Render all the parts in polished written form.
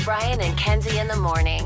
Brian and Kenzie in the morning.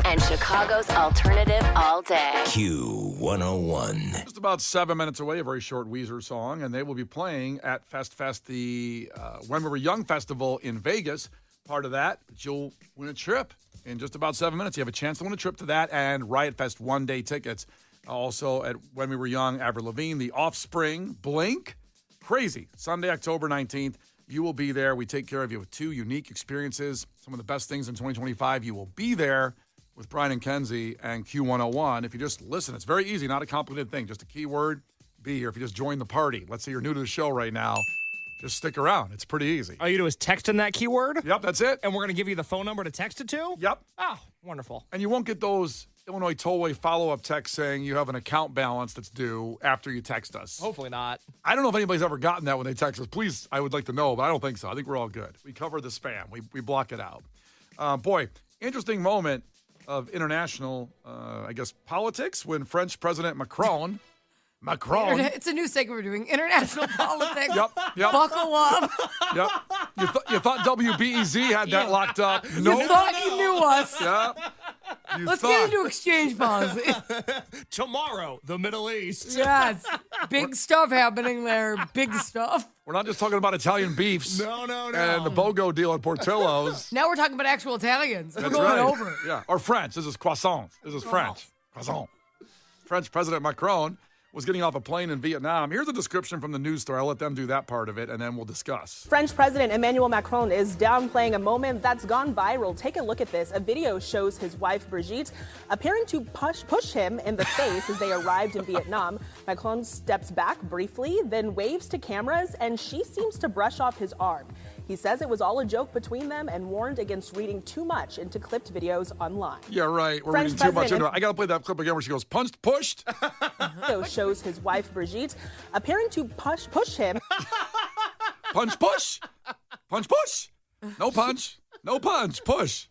And Chicago's alternative all day. Q101. Just about 7 minutes away, a very short Weezer song, and they will be playing at Fest, the When We Were Young Festival in Vegas. Part of that, you'll win a trip. In just about 7 minutes, you have a chance to win a trip to that and Riot Fest one-day tickets. Also at When We Were Young, Avril Lavigne, The Offspring, Blink. Crazy. Sunday, October 19th. You will be there. We take care of you with 2 unique experiences. Some of the best things in 2025. You will be there with Brian and Kenzie and Q101. If you just listen, it's very easy, not a complicated thing. Just a keyword, be here. If you just join the party, let's say you're new to the show right now, just stick around. It's pretty easy. All you do is text in that keyword? Yep, that's it. And we're going to give you the phone number to text it to? Yep. Oh, wonderful. And you won't get those Illinois Tollway follow-up texts saying you have an account balance that's due after you text us. Hopefully not. I don't know if anybody's ever gotten that when they text us. Please, I would like to know, but I don't think so. I think we're all good. We cover the spam. We block it out. Boy, interesting moment of international, politics when French President Macron. It's a new segment we're doing. International politics. Yep. Buckle up. Yep. You thought WBEZ had that locked up. No. You thought you knew us. Yeah. Let's get into exchange policy. Tomorrow, the Middle East. Yes. Big stuff happening there. Big stuff. We're not just talking about Italian beefs. No. And the BOGO deal at Portillo's. Now we're talking about actual Italians. We're That's going right. over. Yeah. Or French. This is croissant. This is French. Croissant. French President Macron was getting off a plane in Vietnam. Here's a description from the news story. I'll let them do that part of it, and then we'll discuss. French President Emmanuel Macron is downplaying a moment that's gone viral. Take a look at this. A video shows his wife, Brigitte, appearing to push him in the face as they arrived in Vietnam. Macron steps back briefly, then waves to cameras, and she seems to brush off his arm. He says it was all a joke between them and warned against reading too much into clipped videos online. Yeah, right. We're French reading too much President- into it. I got to play that clip again where she goes, punched, pushed. Video shows his wife, Brigitte, appearing to push him. Punch, push. Punch, push. No punch. No punch. Push.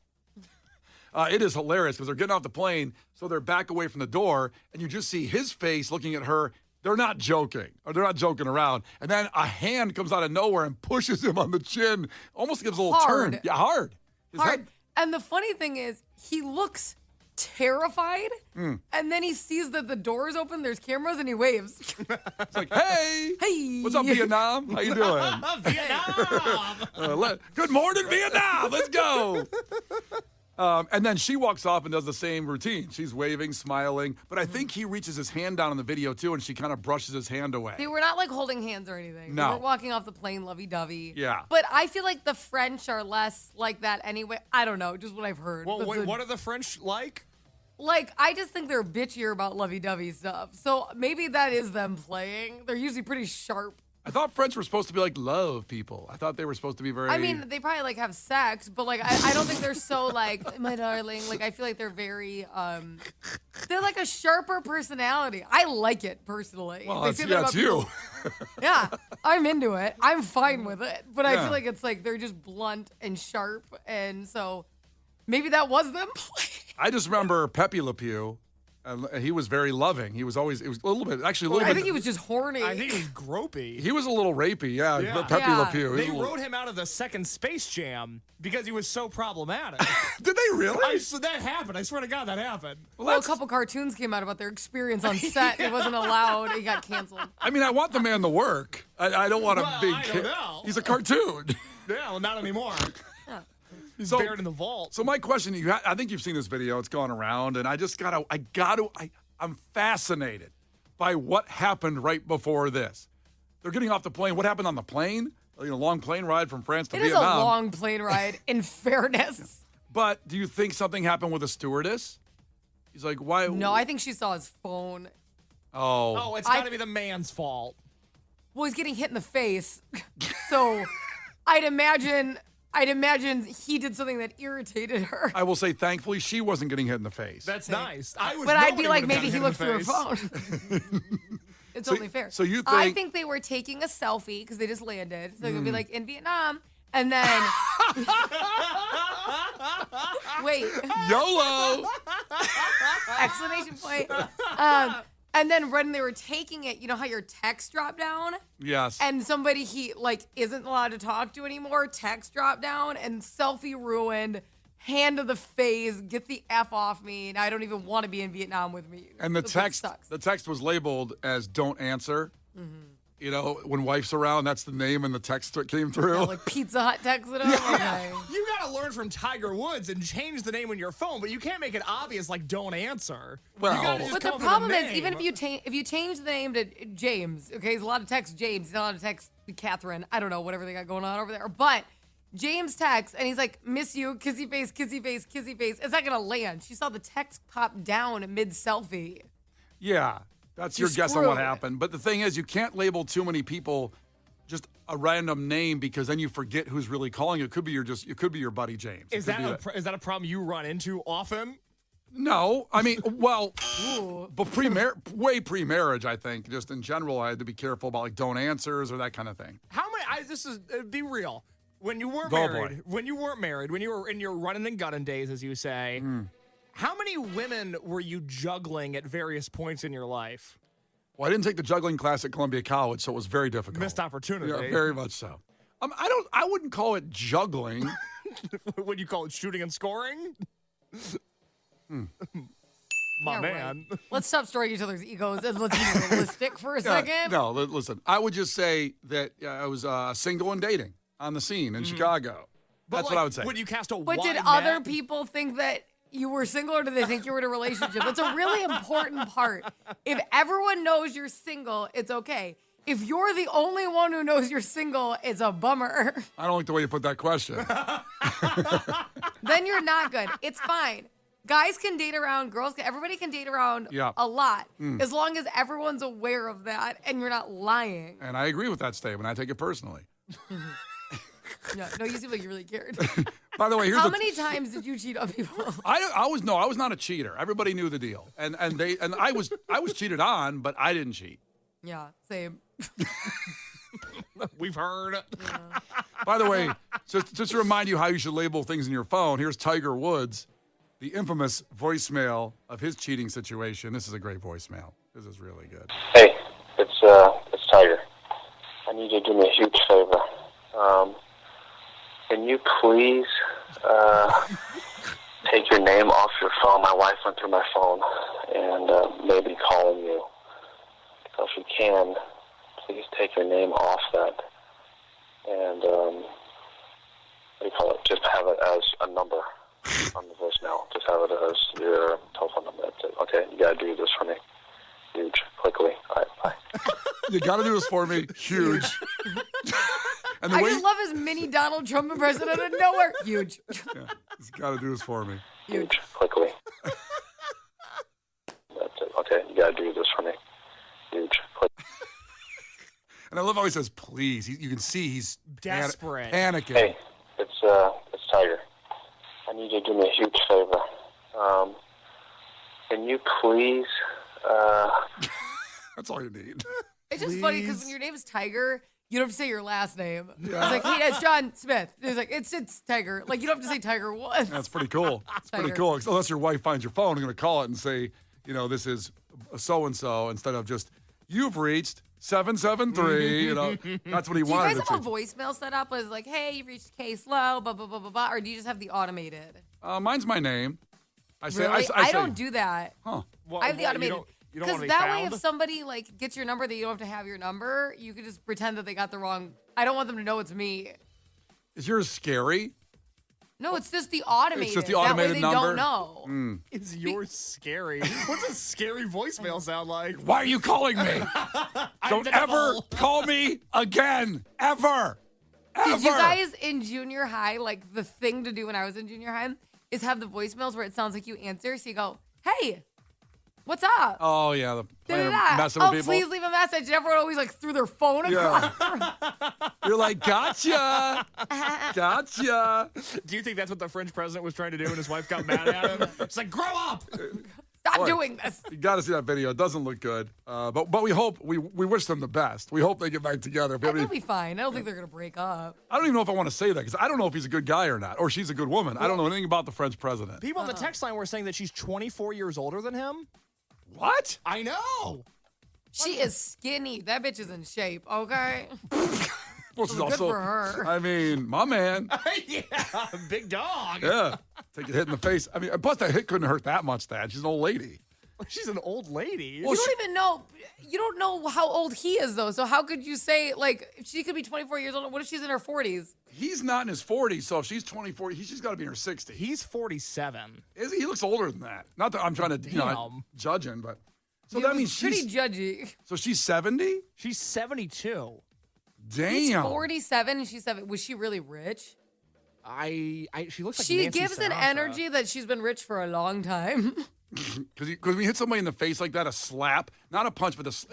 It is hilarious because they're getting off the plane, so they're back away from the door, and you just see his face looking at her. They're not joking, or they're not joking around. And then a hand comes out of nowhere and pushes him on the chin, almost gives a little Hard. turn. Yeah, hard. His Hard. head- And the funny thing is, he looks terrified, Hmm. and then he sees that the door is open, there's cameras, and he waves. It's like, hey, Hey. what's up, Vietnam? How you doing? Vietnam! Good morning, Vietnam. Let's go. And then she walks off and does the same routine. She's waving, smiling. But I think he reaches his hand down in the video, too, and she kind of brushes his hand away. They were not like holding hands or anything. No. They were walking off the plane lovey-dovey. Yeah. But I feel like the French are less like that anyway. I don't know, just what I've heard. Well, That's what are the French like? Like, I just think they're bitchier about lovey-dovey stuff. So maybe that is them playing. They're usually pretty sharp. I thought French were supposed to be like love people. I thought they were supposed to be very... I mean, they probably like have sex, but like I don't think they're so like my darling. Like I feel like they're very they're like a sharper personality. I like it personally. well, They it's, say that yeah, about it's you. people. Yeah, I'm into it. I'm fine with it. But I Yeah. feel like it's like they're just blunt and sharp, and so maybe that was them playing. I just remember Pepe Le Pew. And he was very loving. He was always, it was a little bit, actually a little I bit. think he was just horny. I think he's gropey. He was a little rapey, yeah. Yeah. Pepe Yeah. Le Pew. He was They a little- wrote him out of the second Space Jam because he was so problematic. Did they really? So that happened. I swear to God, that happened. well, a couple cartoons came out about their experience on set. It wasn't allowed. It got canceled. I mean, I want the man to work. I don't want a Well, big I don't kid. know. He's a cartoon. Yeah, well, not anymore. He's So- buried in the vault. So my question, I think you've seen this video. It's gone around, and I'm fascinated by what happened right before this. They're getting off the plane. What happened on the plane? A long plane ride from France to It is Vietnam. a long plane ride, in fairness. But do you think something happened with a stewardess? He's like, why? No, I think she saw his phone. Oh, it's got to be the man's fault. Well, he's getting hit in the face. So I'd imagine he did something that irritated her. I will say, thankfully, she wasn't getting hit in the face. That's nice. But But I'd be like, maybe he looked through her phone. It's only fair. so you I think- think they were taking a selfie because they just landed. So they'd be like, in Vietnam. And then, wait, YOLO! exclamation point. And then when they were taking it, you know how your text drop down? Yes. And somebody he isn't allowed to talk to anymore, text dropped down and selfie ruined. hand to the face, get the F off me, and I don't even want to be in Vietnam with me. And the That's what text, sucks. the text was labeled as "Don't answer." Mm-hmm. You know, when wife's around, that's the name, and the text that came through. Yeah, like Pizza Hut texted him. Okay. You gotta learn from Tiger Woods and change the name on your phone, but you can't make it obvious like don't answer. Well- you gotta just But come the up with a problem is, name. even if you change the name to James, okay, there's a lot of text James, there's a lot of text Catherine. I don't know, whatever they got going on over there. But James texts, and he's like, miss you, kissy face, kissy face, kissy face. It's not going to land. She saw the text pop down mid-selfie. Yeah, that's You're your guess on what screwed. happened. But the thing is, you can't label too many people just a random name because then you forget who's really calling you. It could be your buddy James. Is It could that be is that a problem you run into often? No, I mean, well, but way pre-marriage, I think. Just in general, I had to be careful about like don't answers or that kind of thing. How many? Be real. When you weren't Oh, married, when you were in your running and gunning days, as you say, how many women were you juggling at various points in your life? Well, I didn't take the juggling class at Columbia College, so it was very difficult. Missed opportunity. Yeah, very much so. I wouldn't call it juggling. What do you call it? Shooting and scoring? My Yeah, man. right. Let's stop destroying each other's egos and let's be realistic for a second. No, listen. I would just say that I was single and dating on the scene in Chicago. That's what I would say. Would you cast a But wide did other net? people think that you were single, or did they think you were in a relationship? That's a really important part. If everyone knows you're single, it's okay. If you're the only one who knows you're single, it's a bummer. I don't like the way you put that question. Then you're not good. It's fine. Guys can date around, everybody can date around Yeah. a lot, as long as everyone's aware of that and you're not lying. And I agree with that statement. I take it personally. No, you seem like you really cared. By the way, here's How the many times did you cheat on people? I was not a cheater. Everybody knew the deal, and I was cheated on, but I didn't cheat. Yeah, same. We've heard. By the way, just to remind you how you should label things in your phone, here's Tiger Woods, the infamous voicemail of his cheating situation. This is a great voicemail. This is really good. Hey, it's Tiger. I need you to do me a huge favor. Can you please take your name off your phone? My wife went through my phone and maybe calling you. So if you can, please take your name off that. And what do you call it? Just have it as a number on the voicemail. Just have it as your telephone number. That's it. Okay, you gotta do this for me. Huge, quickly. All right, bye. You got to do this for me. Huge. And the I way just love his mini Donald Trump impression out of nowhere. Huge. he's got to do this for me. Huge, quickly. That's it. Okay, you gotta do this for me. Huge, quick. And I love how he says, "Please." You can see he's Desperate. panicking. Hey, it's Tiger. I need you to do me a huge favor. Can you please? That's all you need. It's just funny because when your name is Tiger, you don't have to say your last name. Yeah. It's like, hey, it's John Smith. It's like, it's Tiger. Like, you don't have to say Tiger once. That's pretty cool. It's pretty Tiger. cool. Unless your wife finds your phone, you're going to call it and say, this is so-and-so instead of just, you've reached 773. That's what he Do you wanted guys to have a voicemail set up? It's like, hey, you reached case low, blah, blah, blah, blah, blah. Or do you just have the automated? Mine's my name. I say, Really? I say, don't do that. Huh. Well, I have the well, automated. You don't Because want to be that found? way, if somebody gets your number, that you don't have to have your number, you could just pretend that they got the wrong. I don't want them to know it's me. Is yours scary? No, it's just the automated. It's just the automated that way they number? don't know. Is yours scary? What's a scary voicemail sound like? Why are you calling me? Don't ever call me again. Ever. Did you guys in junior high, the thing to do when I was in junior high is have the voicemails where it sounds like you answer. So you go, hey, what's up? Oh, yeah. The Da-da-da. messing with people. Please leave a message. And everyone always threw their phone across. You're like, gotcha. Gotcha. Do you think that's what the French president was trying to do when his wife got mad at him? It's like, grow up! Stop Boy, doing this. You got to see that video. It doesn't look good. But we hope, we wish them the best. We hope they get back together. I think they'll be fine. I don't think they're going to break up. I don't even know if I want to say that because I don't know if he's a good guy or not, or she's a good woman. I don't know anything about the French president. People on the text line were saying that she's 24 years older than him. What? I know. She is skinny. That bitch is in shape, okay? Well, she's Good also, for her. I mean, my man. Yeah, big dog. Yeah. take a hit in the face. I mean, plus that hit couldn't hurt that much, Thad. She's an old lady. She's an old lady. Well, You don't even know. You don't know how old he is, though. So how could you say, like, she could be 24 years old? What if she's in her 40s? He's not in his 40s, so if she's 24, she's got to be in her 60s. He's 47. He looks older than that. Not that I'm trying to, judge him, but. So that means pretty judgy. So she's 70? She's 72. Damn. He's 47 and she's 7. Was she really rich? She looks like She Nancy gives an Sinatra. energy that she's been rich for a long time. Because when you hit somebody in the face like that, a slap, not a punch, but it's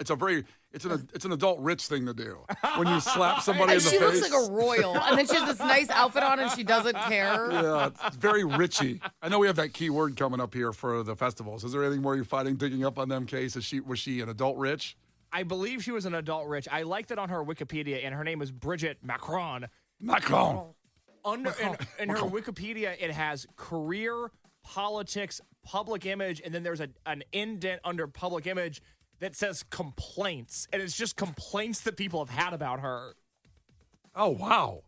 an adult rich thing to do. When you slap somebody in the face. She looks like a royal. And then she has this nice outfit on and she doesn't care. Yeah, it's very richy. I know we have that key word coming up here for the festivals. Is there anything more you're finding, digging up on them, Case? Was she an adult rich? I believe she was an adult rich. I liked it on her Wikipedia, and her name is Bridget Macron. Macron. In her Wikipedia, it has career, politics, public image, and then there's an indent under public image that says complaints. And it's just complaints that people have had about her. Oh, wow.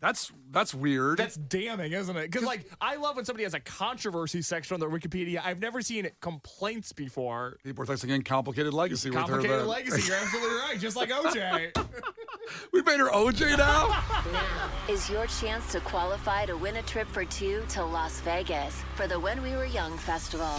That's weird. That's damning, isn't it? Because, I love when somebody has a controversy section on their Wikipedia. I've never seen complaints before. People are texting in complicated legacy with her. Complicated legacy. You're absolutely right. Just like OJ. We made her OJ now? Now is your chance to qualify to win a trip for 2 to Las Vegas for the When We Were Young Festival.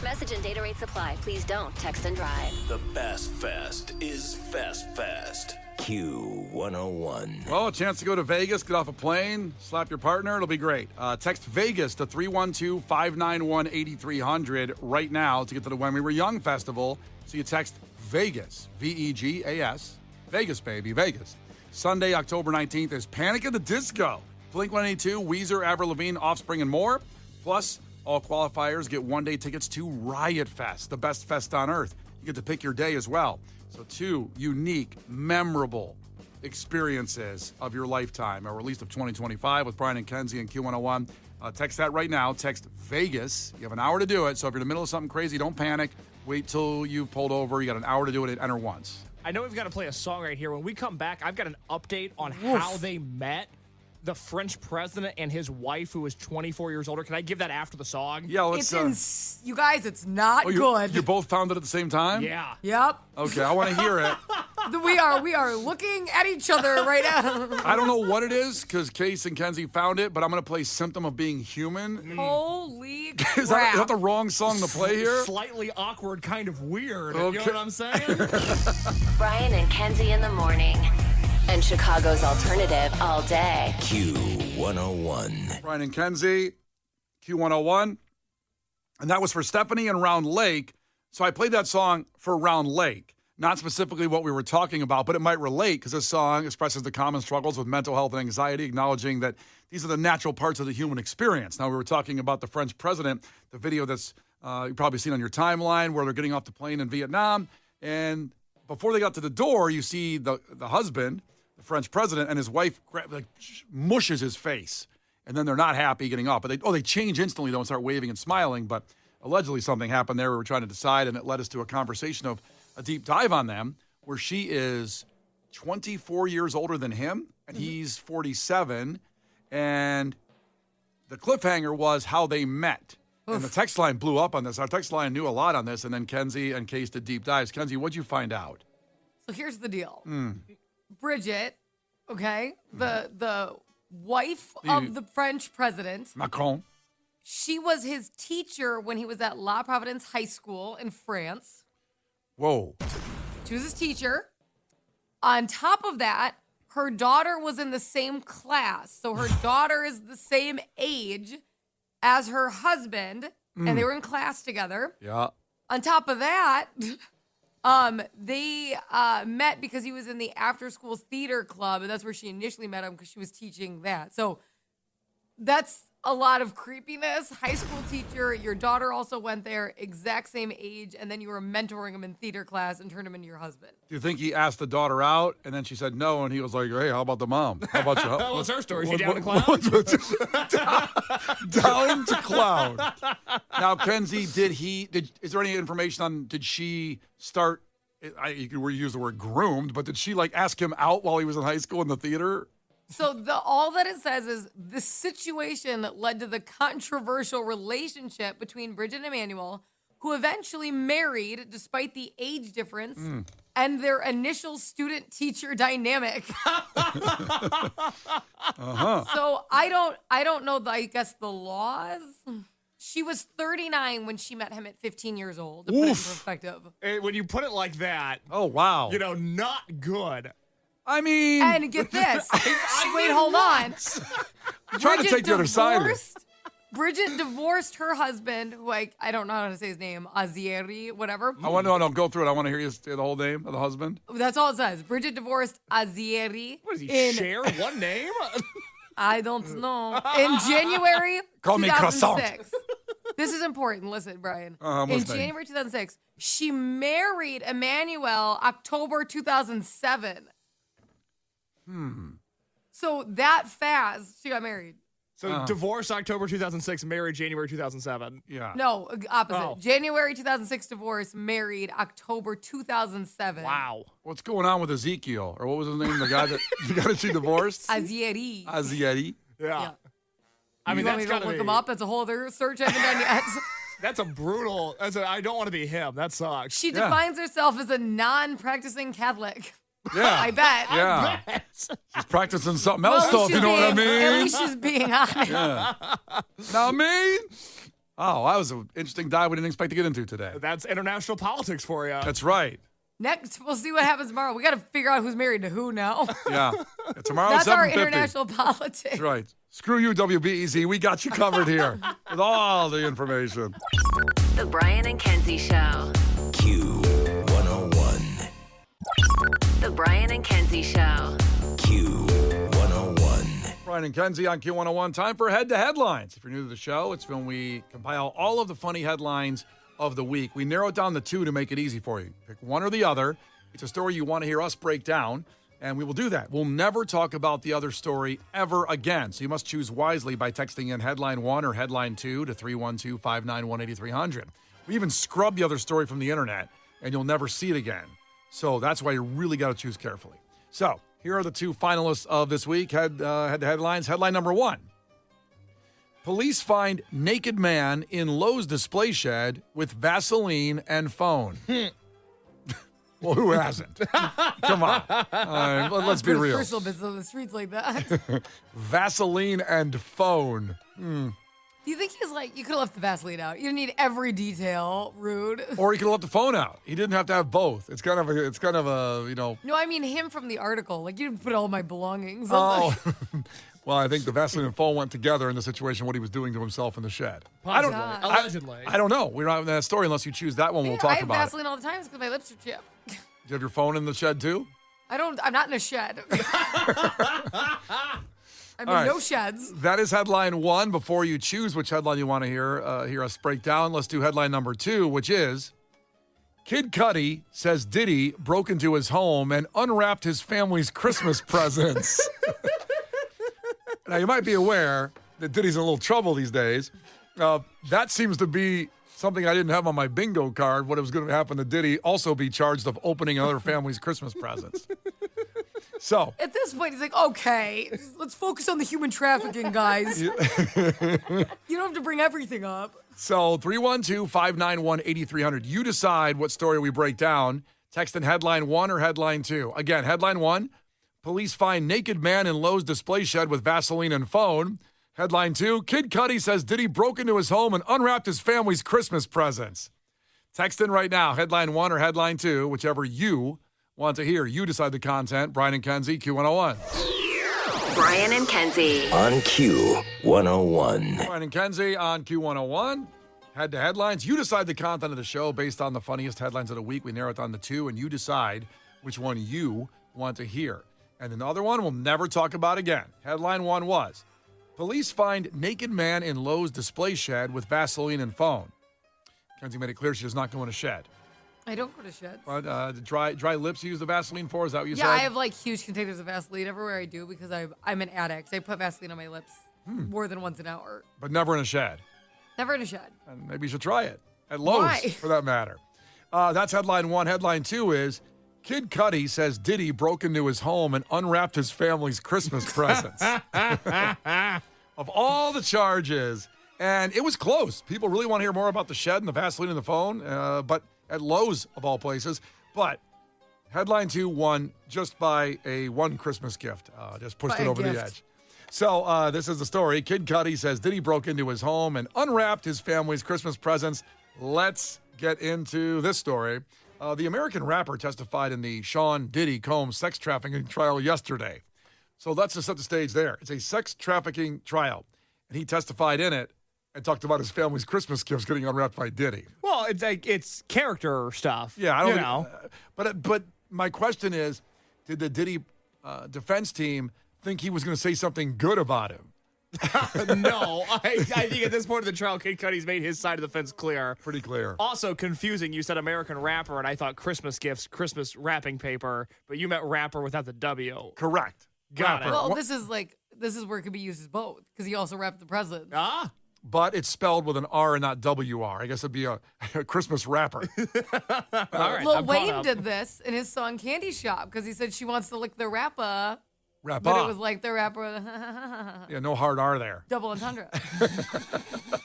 Message and data rates apply. Please don't text and drive. The best fest is Fest Fest. Q101. Well, a chance to go to Vegas, get off a plane, slap your partner. It'll be great. Text Vegas to 312-591-8300 right now to get to the When We Were Young Festival. So you text Vegas, Vegas, Vegas, baby, Vegas. Sunday, October 19th is Panic at the Disco. Blink-182, Weezer, Avril Lavigne, Offspring, and more. Plus, all qualifiers get one-day tickets to Riot Fest, the best fest on earth. You get to pick your day as well. So 2 unique, memorable experiences of your lifetime, or at least of 2025 with Brian and Kenzie and Q101. Text that right now. Text Vegas. You have an hour to do it. So if you're in the middle of something crazy, don't panic. Wait till you've pulled over. You got an hour to do it and enter once. I know we've got to play a song right here. When we come back, I've got an update on how they met. The French president and his wife, who was 24 years older. Can I give that after the song? Yeah, let's. You guys, it's not good. You both found it at the same time? Yeah. Yep. Okay, I want to hear it. We are looking at each other right now. I don't know what it is because Case and Kenzie found it, but I'm going to play Symptom of Being Human. Holy crap. Is that the wrong song to play here? Slightly awkward, kind of weird. Okay. You know what I'm saying? Brian and Kenzie in the morning. And Chicago's alternative all day. Q101. Brian and Kenzie, Q101. And that was for Stephanie and Round Lake. So I played that song for Round Lake. Not specifically what we were talking about, but it might relate because this song expresses the common struggles with mental health and anxiety, acknowledging that these are the natural parts of the human experience. Now, we were talking about the French president, the video that's you've probably seen on your timeline where they're getting off the plane in Vietnam. And before they got to the door, you see the husband, the French president, and his wife mushes his face. And then they're not happy getting off. But they change instantly, though, and start waving and smiling. But allegedly something happened there. We were trying to decide, and it led us to a conversation of a deep dive on them, where she is 24 years older than him, and he's 47. And the cliffhanger was how they met. Oof. And the text line blew up on this. Our text line knew a lot on this, and then Kenzie and Case did deep dives. Kenzie, what'd you find out? So here's the deal. Bridget, okay, the wife of the French president. Macron. She was his teacher when he was at La Providence High School in France. Whoa. She was his teacher. On top of that, her daughter was in the same class. So her daughter is the same age as her husband, and they were in class together. Yeah. On top of that, they met because he was in the after-school theater club, and that's where she initially met him because she was teaching that. So that's a lot of creepiness. High school teacher, your daughter also went there, exact same age, and then you were mentoring him in theater class and turned him into your husband. Do you think he asked the daughter out, and then she said no, and he was like, hey, how about the mom? How about you? What's her story? She down to clown? Down to clown. Now, Kenzie, is there any information on, did she start, you could use the word groomed, but did she ask him out while he was in high school in the theater? So all that it says is the situation led to the controversial relationship between Bridget and Emmanuel, who eventually married despite the age difference and their initial student-teacher dynamic. So I don't know, I guess, the laws. She was 39 when she met him at 15 years old, to put it in perspective. When you put it like that, Oh, wow. not good. I mean, And get this. Wait, hold on. I'm trying to take the other side of it. Bridget divorced her husband, who I don't know how to say his name, Azieri, whatever. I want to go through it. I want to hear you say the whole name of the husband. That's all it says. Bridget divorced Azieri. What does he share one name? I don't know. In January Call me 2006. This is important. Listen, Brian. I'm In listening. January 2006, she married Emmanuel October 2007. So that fast, she got married. So divorce October 2006, married January 2007. Yeah. No, opposite. Oh. January 2006 divorce, married October 2007. Wow. What's going on with Ezekiel? Or what was his name? The guy that she divorced? Azieri. Azieti. Yeah. I mean, You want that's me to gotta look be, him up? That's a whole other search I haven't done yet. That's a brutal. I don't want to be him. That sucks. She defines herself as a non-practicing Catholic. Yeah. I bet. Yeah. She's practicing something else, Well, though, if you know what I At mean. least she's being honest. Know what I mean? Oh, that was an interesting dive we didn't expect to get into today. That's international politics for you. That's right. Next, we'll see what happens tomorrow. We got to figure out who's married to who now. Yeah. Tomorrow, That's our 7:50. international politics. That's right. Screw you, WBEZ. We got you covered here with all the information. The Brian and Kenzie Show. Q101. The Brian and Kenzie Show. Q101. Brian and Kenzie on Q101. Time for Head to Headlines. If you're new to the show, it's when we compile all of the funny headlines of the week. We narrow it down to two to make it easy for you. Pick one or the other. It's a story you want to hear us break down, and we will do that. We'll never talk about the other story ever again. So you must choose wisely by texting in headline 1 or headline 2 to 312-591-8300. We even scrub the other story from the internet, and you'll never see it again. So that's why you really got to choose carefully. So here are the two finalists of this week. Head to headlines. Headline number 1. Police find naked man in Lowe's display shed with Vaseline and phone. Well, who hasn't? Come on. Let's be real. Personal business on the streets like that. Vaseline and phone. Do you think he's like, you could have left the Vaseline out? You didn't need every detail, rude. Or he could have left the phone out. He didn't have to have both. It's kind of a, you know. No, I mean him from the article. Like, you didn't put all my belongings. Oh. Well, I think the Vaseline and phone went together in the situation, what he was doing to himself in the shed. I don't God. Allegedly. I don't know. We're not in that story unless you choose that one. We'll I talk have about Vaseline all the time because my lips are chapped. it. Do you have your phone in the shed too? I'm not in a shed. I'm All in right. no sheds. That is headline 1. Before you choose which headline you want to hear us break down, let's do headline number 2, which is Kid Cudi says Diddy broke into his home and unwrapped his family's Christmas presents. Now, you might be aware that Diddy's in a little trouble these days. That seems to be something I didn't have on my bingo card. What was going to happen to Diddy also be charged of opening another family's Christmas presents. So, At this point, he's like, okay, let's focus on the human trafficking, guys. You don't have to bring everything up. So 312-591-8300. You decide what story we break down. Text in headline 1 or headline 2. Again, headline 1, police find naked man in Lowe's display shed with Vaseline and phone. Headline 2, Kid Cudi says Diddy broke into his home and unwrapped his family's Christmas presents. Text in right now, headline 1 or headline 2, whichever you want to hear. You decide the content. Brian and Kenzie, Q101. Brian and Kenzie. On Q101. Brian and Kenzie on Q101. Head to headlines. You decide the content of the show based on the funniest headlines of the week. We narrow it down to 2, and you decide which one you want to hear. And the other one we'll never talk about again. Headline 1 was, police find naked man in Lowe's display shed with Vaseline and phone. Kenzie made it clear she does not go in a shed. I don't go to sheds. But dry lips you use the Vaseline for? Is that what you said? Yeah, I have like huge containers of Vaseline everywhere I do because I'm an addict. I put Vaseline on my lips more than once an hour. But never in a shed. Never in a shed. And maybe you should try it. At Lowe's, Why? for that matter. That's headline 1. Headline 2 is, Kid Cudi says Diddy broke into his home and unwrapped his family's Christmas presents. Of all the charges, and it was close. People really want to hear more about the shed and the Vaseline in the phone, but at Lowe's, of all places. But headline 2 won just by one Christmas gift. Just pushed it over the edge. So this is the story. Kid Cudi says Diddy broke into his home and unwrapped his family's Christmas presents. Let's get into this story. The American rapper testified in the Sean Diddy Combs sex trafficking trial yesterday. So let's just set the stage there. It's a sex trafficking trial, and he testified in it and talked about his family's Christmas gifts getting unwrapped by Diddy. Well, it's character stuff. Yeah, I don't know. But my question is, did the Diddy defense team think he was going to say something good about him? No, I think at this point of the trial, Kid Cudi's made his side of the fence clear. Pretty clear. Also confusing, you said American rapper, and I thought Christmas gifts, Christmas wrapping paper, but you meant rapper without the W. Correct. Got Rapper. it. Well, this is where it could be used as both because he also wrapped the presents. Ah. But it's spelled with an R and not WR. I guess it'd be a Christmas rapper. All right. Lil I'm caught Wayne up. did this in his song Candy Shop because he said she wants to lick the rapper, Rapper. but it was like the rapper Yeah, no hard R there. double entendre.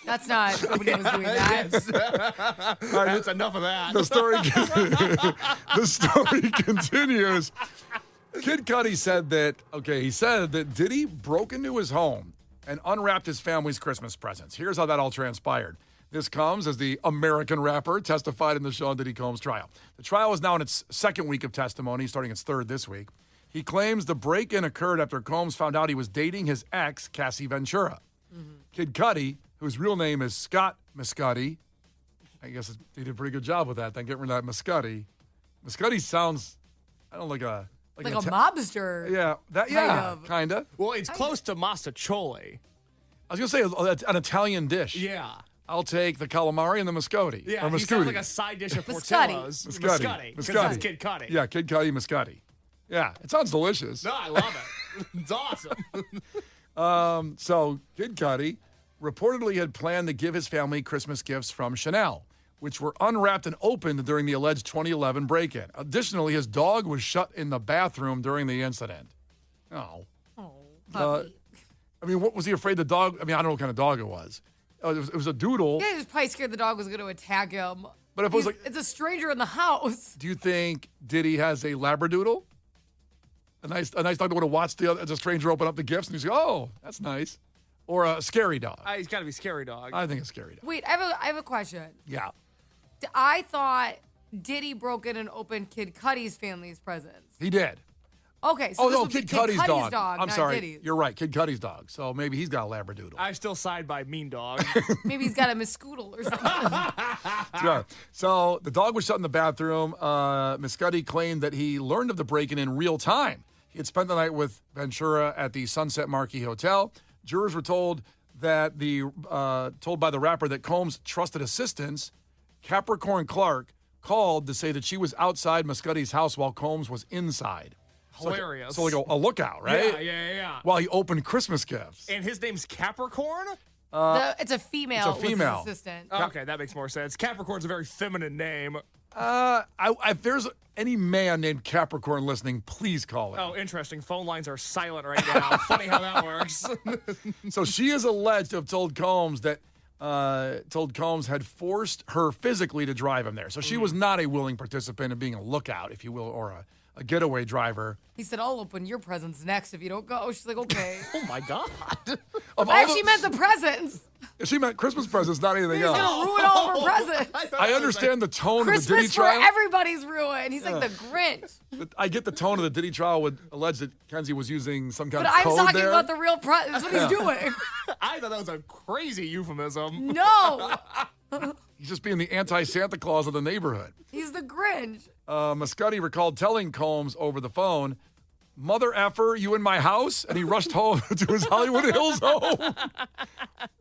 That's not, nobody was doing that. That's enough of that. The story continues. Kid Cudi said that Diddy broke into his home and unwrapped his family's Christmas presents. Here's how that all transpired. This comes as the American rapper testified in the Sean Diddy Combs trial. The trial is now in its second week of testimony, starting its third this week. He claims the break-in occurred after Combs found out he was dating his ex, Cassie Ventura. Mm-hmm. Kid Cudi, whose real name is Scott Muscati, I guess he did a pretty good job with that, then getting rid of that Muscati. Muscati sounds, I don't know, like a mobster. Yeah, kind of. Well, it's close to Mastacholi. I was going to say an Italian dish. Yeah. I'll take the calamari and the Muscoti. Yeah, or he Muscooty. sounds like a side dish of Biscotti. Portillo's. Muscati. Because that's Kid Cudi. Yeah, Kid Cudi Muscati. Yeah, it sounds delicious. No, I love it. It's awesome. So Kid Cudi reportedly had planned to give his family Christmas gifts from Chanel, which were unwrapped and opened during the alleged 2011 break-in. Additionally, his dog was shut in the bathroom during the incident. Oh. Puppy. I mean, what was he afraid the dog? I mean, I don't know what kind of dog it was. It was a doodle. Yeah, he was probably scared the dog was going to attack him. But if it was It's a stranger in the house. Do you think Diddy has a Labradoodle? A nice dog that would have watched the stranger open up the gifts and he's like, oh, that's nice. Or a scary dog. He's got to be scary dog. I think a scary dog. Wait, I have a question. Yeah. I thought Diddy broke in and opened Kid Cudi's family's presents. He did. Okay, so Oh, this no, would be Kid Cudi's dog. I'm not sorry. Diddy's. You're right. Kid Cudi's dog. So maybe he's got a Labradoodle. I still side by Mean Dog. Maybe he's got a Miscoodle or something. Sure. So the dog was shut in the bathroom. Muscati claimed that he learned of the break-in in real time. He had spent the night with Ventura at the Sunset Marquis Hotel. Jurors were told by the rapper that Combs' trusted assistants, Capricorn Clark, called to say that she was outside Muscati's house while Combs was inside. Hilarious. So like a lookout, right? Yeah. While he opened Christmas gifts. And his name's Capricorn? It's a female. It's a female. Was his assistant. Okay, that makes more sense. Capricorn's a very feminine name. If there's any man named Capricorn listening, please call it. Oh, interesting. Phone lines are silent right now. Funny how that works. So she is alleged to have told Combs had forced her physically to drive him there. So she was not a willing participant in being a lookout, if you will, or a getaway driver. He said, I'll open your presents next if you don't go. She's like, okay. Oh, my God. I actually meant the presents. She meant Christmas presents, not anything He's else. going to ruin all of her presents. I understand the tone of the Diddy Christmas for trial. everybody's ruined. He's like the Grinch. I get the tone of the Diddy trial would allege that Kenzie was using some kind But of I'm code talking there. about the real presents. That's what he's doing. I thought that was a crazy euphemism. No. He's just being the anti-Santa Claus of the neighborhood. He's the Grinch. Muscati recalled telling Combs over the phone, "Mother effer, you in my house?" And he rushed home to his Hollywood Hills home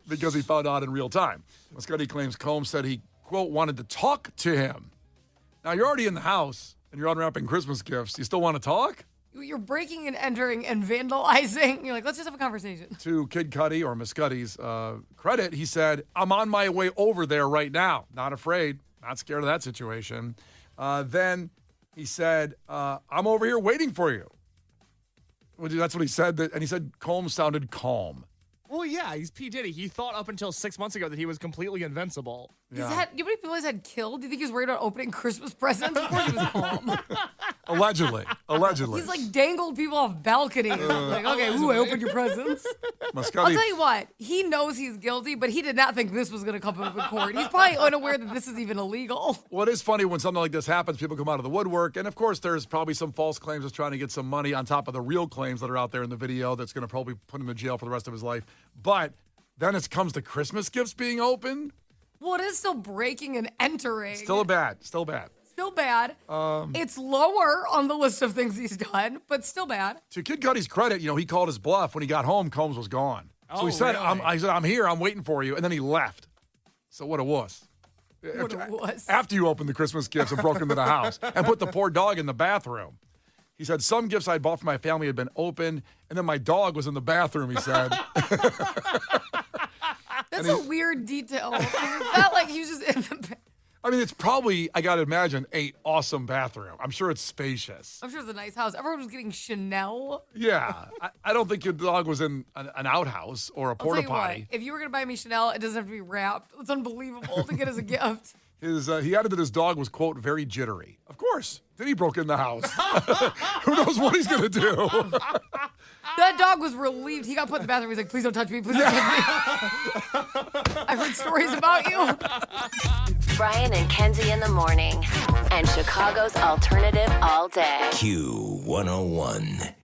because he found out in real time. Muscati claims Combs said he, quote, wanted to talk to him. Now, you're already in the house and you're unwrapping Christmas gifts. You still want to talk? You're breaking and entering and vandalizing. You're like, let's just have a conversation. To Kid Cudi, or Muscati's credit, he said, "I'm on my way over there right now. Not afraid, not scared of that situation." Then He said, I'm over here waiting for you. Well, that's what he said. And he said Combs sounded calm. Well, yeah, he's P. Diddy. He thought up until 6 months ago that he was completely invincible. Do you know how many people he's had killed? Do you think he was worried about opening Christmas presents? Of course he was calm. Allegedly. He's like dangled people off balconies. Like, okay, I opened your presents. I'll tell you what, he knows he's guilty, but he did not think this was going to come up in court. He's probably unaware that this is even illegal. Well, it is funny when something like this happens, people come out of the woodwork, and of course there's probably some false claims that's trying to get some money on top of the real claims that are out there in the video that's going to probably put him in jail for the rest of his life. But then it comes to Christmas gifts being opened. Well, it is still breaking and entering. Still bad. Still bad. It's lower on the list of things he's done, but still bad. To Kid Cudi's credit, he called his bluff. When he got home, Combs was gone. So he said, really? I'm here, I'm waiting for you. And then he left. So what a wuss. What a wuss. After you opened the Christmas gifts and broke into the house and put the poor dog in the bathroom. He said, some gifts I bought for my family had been opened, and then my dog was in the bathroom, he said. That's a weird detail. It's not like he was just in the bathroom. I mean, it's probably, I got to imagine, an awesome bathroom. I'm sure it's spacious. I'm sure it's a nice house. Everyone was getting Chanel. Yeah. I don't think your dog was in an outhouse or a porta potty. If you were going to buy me Chanel, it doesn't have to be wrapped. It's unbelievable to get as a gift. He added that his dog was, quote, very jittery. Of course. Then he broke in the house. Who knows what he's going to do? That dog was relieved. He got put in the bathroom. He's like, please don't touch me. Please don't touch me. I've heard stories about you. Brian and Kenzie in the morning. And Chicago's alternative all day. Q101.